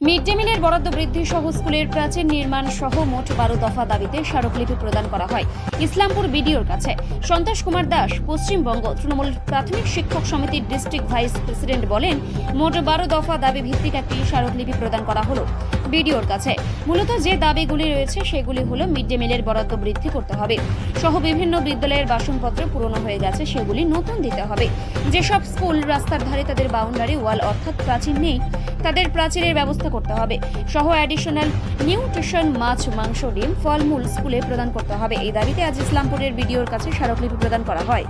Mid day মিলের বরাদ্দ বৃদ্ধি সহ স্কুলের প্রাচীর নির্মাণ সহ মোট 12 দফা দাবিতে স্মারকলিপি প্রদান করা হয় ইসলামপুর বিডিওর কাছে। সন্তোষ কুমার দাস, পশ্চিমবঙ্গ তৃণমূল প্রাথমিক শিক্ষক সমিতির ডিস্ট্রিক্ট ভাইস প্রেসিডেন্ট বলেন, মোট 12 দফা দাবি ভিত্তিক একটি স্মারকলিপি প্রদান করা হলো বিডিওর কাছে। মূলত যে দাবিগুলি রয়েছে সেগুলি হলো মিড ডে মিলের বরাদ্দ বৃদ্ধি করতে হবে সহ বিভিন্ন বিদ্যালয়ের বাসনপত্র পুরনো হয়ে গেছে সেগুলি নতুন দিতে হবে। যেসব স্কুল রাস্তার ধারে তাদের বাউন্ডারি ওয়াল অর্থাৎ প্রাচীর নেই তাদের প্রাচীরের ব্যবস্থা করতে হবে সহ অ্যাডিশনাল নিউট্রিশন মাছ, মাংস, ডিম, ফলমূল স্কুলে প্রদান করতে হবে। এই দাবিতে আজ ইসলামপুরের বিডিওর কাছে স্মারকলিপি প্রদান করা হয়।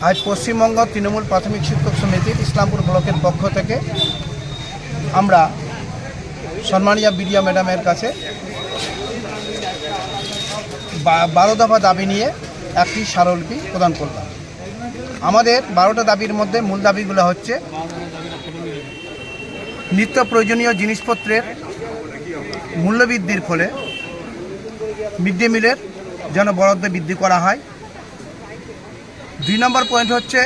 আজ পশ্চিমবঙ্গ তৃণমূল প্রাথমিক শিক্ষক সমিতির ইসলামপুর ব্লকের পক্ষ থেকে আমরা সম্মানীয় বিডিও ম্যাডামের কাছে 12 দফা দাবি নিয়ে একটি স্মারকলিপি প্রদান করলাম। আমাদের 12টা দাবির মধ্যে মূল দাবিগুলো হচ্ছে নিত্য প্রয়োজনীয় জিনিসপত্রের মূল্যবৃদ্ধির ফলে মিড ডে মিলের যেন বরাদ্দ বৃদ্ধি করা হয়। 2 নম্বর পয়েন্ট হচ্ছে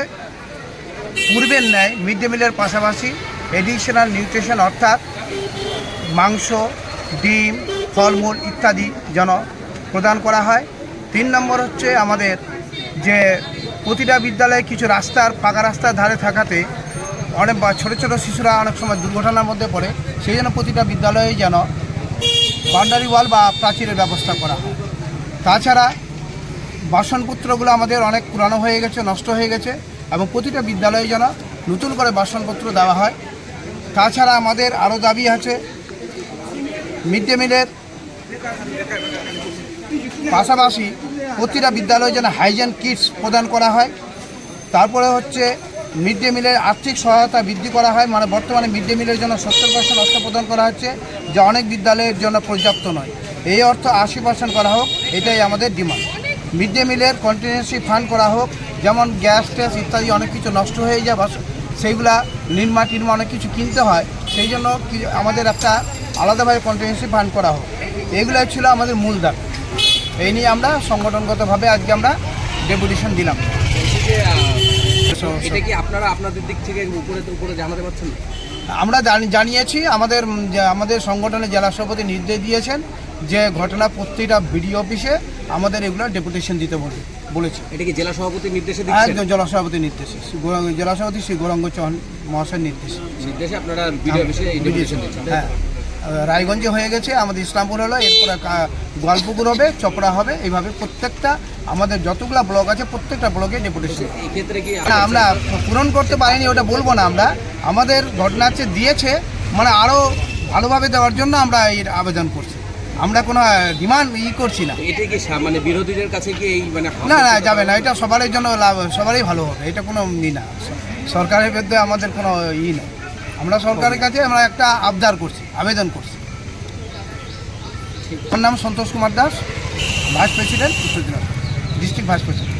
পূর্বের ন্যায় মিড ডে মিলের পাশাপাশি এডিশনাল নিউট্রিশন অর্থাৎ মাংস, ডিম, ফলমূল ইত্যাদি যেন প্রদান করা হয়। 3 নম্বর হচ্ছে আমাদের যে প্রতিটা বিদ্যালয়ে কিছু রাস্তার পাকা রাস্তার ধারে থাকাতে অনেক ছোটো ছোটো শিশুরা অনেক সময় দুর্ঘটনার মধ্যে পড়ে, সেই জন্য প্রতিটা বিদ্যালয়ে যেন বাউন্ডারি ওয়াল বা প্রাচীরের ব্যবস্থা করা হয়। তাছাড়া বাসনপত্রগুলো আমাদের অনেক পুরানো হয়ে গেছে, নষ্ট হয়ে গেছে এবং প্রতিটা বিদ্যালয়ে যেন নতুন করে বাসনপত্র দেওয়া হয়। তাছাড়া আমাদের আরও দাবি আছে মিড ডে মিলের পাশাপাশি প্রতিটা বিদ্যালয়ে যেন হাইজেন কিটস প্রদান করা হয়। তারপরে হচ্ছে মিড ডে মিলের আর্থিক সহায়তা বৃদ্ধি করা হয়। মানে বর্তমানে মিড ডে মিলের জন্য 70% অর্থ প্রদান করা হচ্ছে, যা অনেক বিদ্যালয়ের জন্য পর্যাপ্ত নয়। এই অর্থ 80% করা হোক, এটাই আমাদের ডিমান্ড। মিড ডে মিলের কন্টিনজেন্সি ফান্ড করা হোক, যেমন গ্যাস ট্যাস ইত্যাদি অনেক কিছু নষ্ট হয়ে যায়, সেইগুলা নির্মা অনেক কিছু কিনতে হয়, সেই জন্য আমাদের একটা আলাদাভাবে কন্টিনজেন্সি ফান্ড করা হোক। এগুলোই ছিল আমাদের মূল দাবি। এই নিয়ে আমরা সংগঠনগতভাবে আজকে আমরা ডেপুটেশন দিলাম। এটা কি আপনারা আপনাদের দিক থেকে উপরে জানাতে পারছেন? আমরা জানিয়েছি, আমাদের সংগঠনের জেলা সভাপতি নির্দেশ দিয়েছেন যে ঘটনা প্রত্যেকটা বিডিও অফিসে আমাদের এগুলো ডেপুটেশন দিতে বলেছে। এটা কি জেলা সভাপতির নির্দেশে? একদম জেলা সভাপতির নির্দেশে, জেলা সভাপতি শ্রী গৌরাঙ্গ চৌহান মহাশয়ের নির্দেশে আপনারা বিডিও অফিসে ডেপুটেশন দিচ্ছেন। হ্যাঁ, রায়গঞ্জে হয়ে গেছে, আমাদের ইসলামপুর হলো, এরপরে গোয়ালপুকুর হবে, চপড়া হবে, এইভাবে প্রত্যেকটা আমাদের যতগুলো ব্লক আছে প্রত্যেকটা ব্লকে ডেপুটেশন। এই ক্ষেত্রে কি না, আমরা পূরণ করতে পারিনি ওটা বলবো না। আমরা আমাদের ঘটনা হচ্ছে দিয়েছে, মানে আরও ভালোভাবে দেওয়ার জন্য আমরা এই আবেদন করছি। আমরা কোনো ডিমান্ড করছি না। এটা কি মানে বিরোধীদের কাছে কি এই মানে না যাবে না, এটা সবারই জন্য লাভ, সবারই ভালো হবে, এটা কোনো না। সরকারের বিরুদ্ধে আমাদের কোনো নেই। আমরা সরকারের কাছে আমরা একটা আবদার করছি, আবেদন করছি। আমার নাম সন্তোষ কুমার দাস, ভাইস প্রেসিডেন্ট, উত্তর দিনাজপুর ডিস্ট্রিক্ট ভাইস প্রেসিডেন্ট।